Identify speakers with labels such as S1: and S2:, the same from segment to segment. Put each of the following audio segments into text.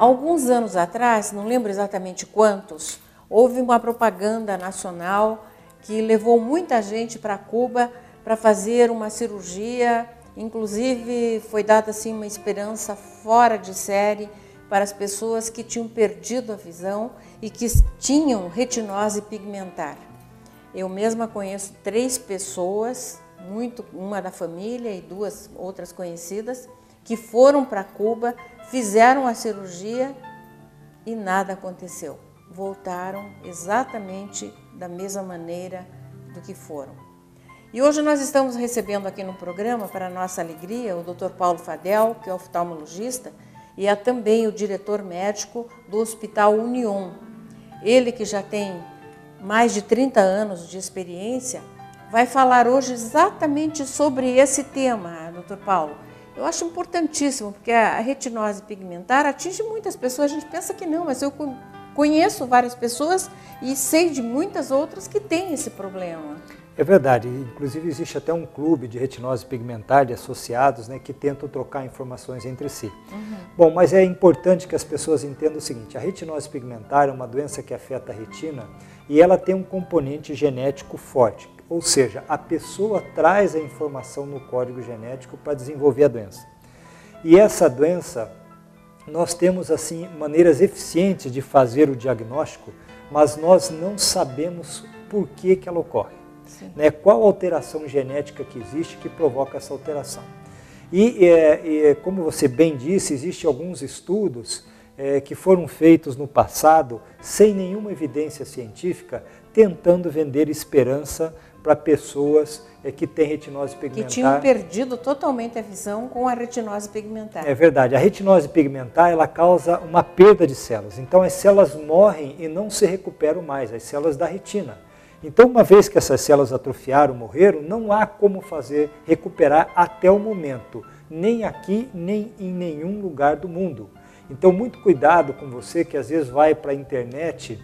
S1: alguns anos atrás, não lembro exatamente quantos, houve uma propaganda nacional que levou muita gente para Cuba para fazer uma cirurgia. Inclusive, foi dada assim, uma esperança fora de série para as pessoas que tinham perdido a visão e que tinham retinose pigmentar. Eu mesma conheço 3 pessoas, uma da família e 2 outras conhecidas, que foram para Cuba, fizeram a cirurgia e nada aconteceu. Voltaram exatamente da mesma maneira do que foram. E hoje nós estamos recebendo aqui no programa, para nossa alegria, o Dr. Paulo Fadel, que é oftalmologista, e é também o diretor médico do Hospital Union. Ele, que já tem mais de 30 anos de experiência, vai falar hoje exatamente sobre esse tema, Dr. Paulo. Eu acho importantíssimo, porque a retinose pigmentar atinge muitas pessoas. A gente pensa que não, mas eu conheço várias pessoas e sei de muitas outras que têm esse problema.
S2: É verdade, inclusive existe até um clube de retinose pigmentar de associados, né, que tentam trocar informações entre si. Bom, mas é importante que as pessoas entendam o seguinte: a retinose pigmentar é uma doença que afeta a retina e ela tem um componente genético forte, ou seja, a pessoa traz a informação no código genético para desenvolver a doença. E essa doença, nós temos assim maneiras eficientes de fazer o diagnóstico, mas nós não sabemos por que ela ocorre. Né, qual a alteração genética que existe que provoca essa alteração. E como você bem disse, existem alguns estudos que foram feitos no passado, sem nenhuma evidência científica, tentando vender esperança para pessoas que têm retinose pigmentar.
S1: Que tinham perdido totalmente a visão com a retinose pigmentar.
S2: É verdade, a retinose pigmentar ela causa uma perda de células, então as células morrem e não se recuperam mais, as células da retina. Então, uma vez que essas células atrofiaram, morreram, não há como recuperar até o momento, nem aqui, nem em nenhum lugar do mundo. Então, muito cuidado com você que às vezes vai para a internet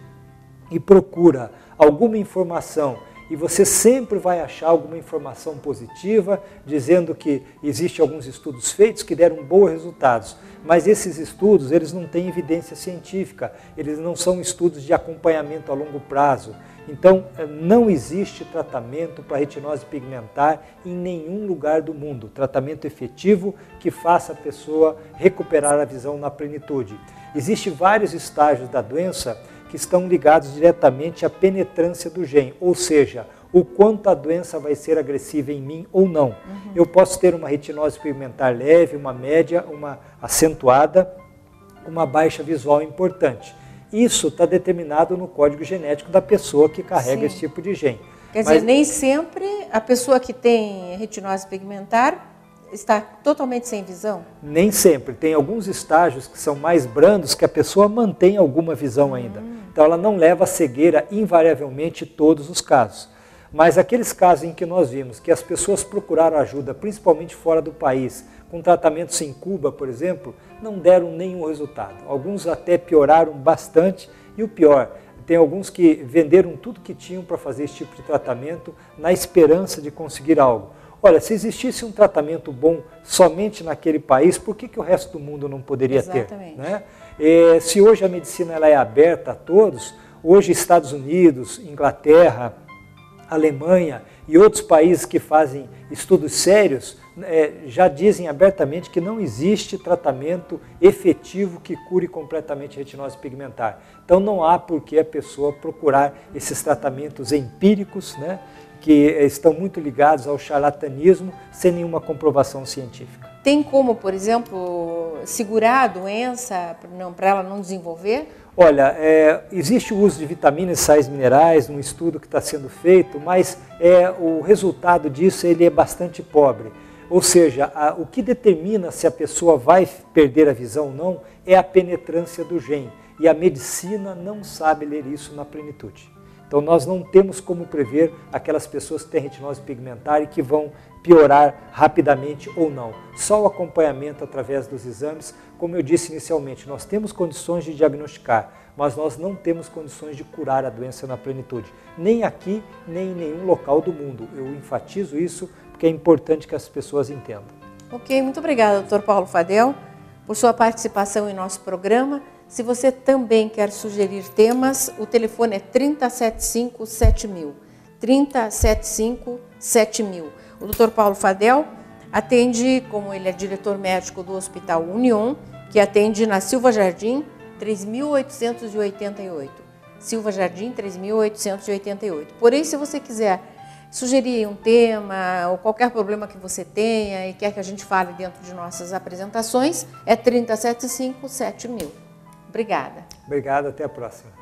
S2: e procura alguma informação e você sempre vai achar alguma informação positiva, dizendo que existem alguns estudos feitos que deram bons resultados. Mas esses estudos, eles não têm evidência científica, eles não são estudos de acompanhamento a longo prazo. Então, não existe tratamento para retinose pigmentar em nenhum lugar do mundo, tratamento efetivo que faça a pessoa recuperar a visão na plenitude. Existem vários estágios da doença que estão ligados diretamente à penetrância do gene, ou seja, o quanto a doença vai ser agressiva em mim ou não. Eu posso ter uma retinose pigmentar leve, uma média, uma acentuada, uma baixa visual importante. Isso está determinado no código genético da pessoa que carrega esse tipo de gene.
S1: Quer dizer, nem sempre a pessoa que tem retinose pigmentar está totalmente sem visão?
S2: Nem sempre. Tem alguns estágios que são mais brandos que a pessoa mantém alguma visão ainda. Então ela não leva a cegueira invariavelmente em todos os casos. Mas aqueles casos em que nós vimos que as pessoas procuraram ajuda, principalmente fora do país, com tratamentos em Cuba, por exemplo, não deram nenhum resultado. Alguns até pioraram bastante e o pior, tem alguns que venderam tudo que tinham para fazer esse tipo de tratamento na esperança de conseguir algo. Olha, se existisse um tratamento bom somente naquele país, por que o resto do mundo não poderia ter? Né? Se hoje a medicina ela é aberta a todos, hoje Estados Unidos, Inglaterra, Alemanha e outros países que fazem estudos sérios já dizem abertamente que não existe tratamento efetivo que cure completamente a retinose pigmentar. Então não há por que a pessoa procurar esses tratamentos empíricos, né, que estão muito ligados ao charlatanismo sem nenhuma comprovação científica.
S1: Tem como, por exemplo, segurar a doença para ela não desenvolver?
S2: Olha, existe o uso de vitaminas e sais minerais, um estudo que está sendo feito, mas o resultado disso ele é bastante pobre. Ou seja, o que determina se a pessoa vai perder a visão ou não é a penetrância do gene. E a medicina não sabe ler isso na plenitude. Então nós não temos como prever aquelas pessoas que têm retinose pigmentar e que vão piorar rapidamente ou não. Só o acompanhamento através dos exames, como eu disse inicialmente, nós temos condições de diagnosticar, mas nós não temos condições de curar a doença na plenitude, nem aqui, nem em nenhum local do mundo. Eu enfatizo isso porque é importante que as pessoas entendam.
S1: Ok, muito obrigada, Dr. Paulo Fadel. por sua participação em nosso programa. Se você também quer sugerir temas, o telefone é 3075-7000. 3075-7000. O Dr. Paulo Fadel atende, como ele é diretor médico do Hospital Union, que atende na Silva Jardim, 3888. Silva Jardim, 3888. Porém, se você quiser sugerir um tema ou qualquer problema que você tenha e quer que a gente fale dentro de nossas apresentações, é 3075-7000. Obrigada.
S2: Obrigado, até a próxima.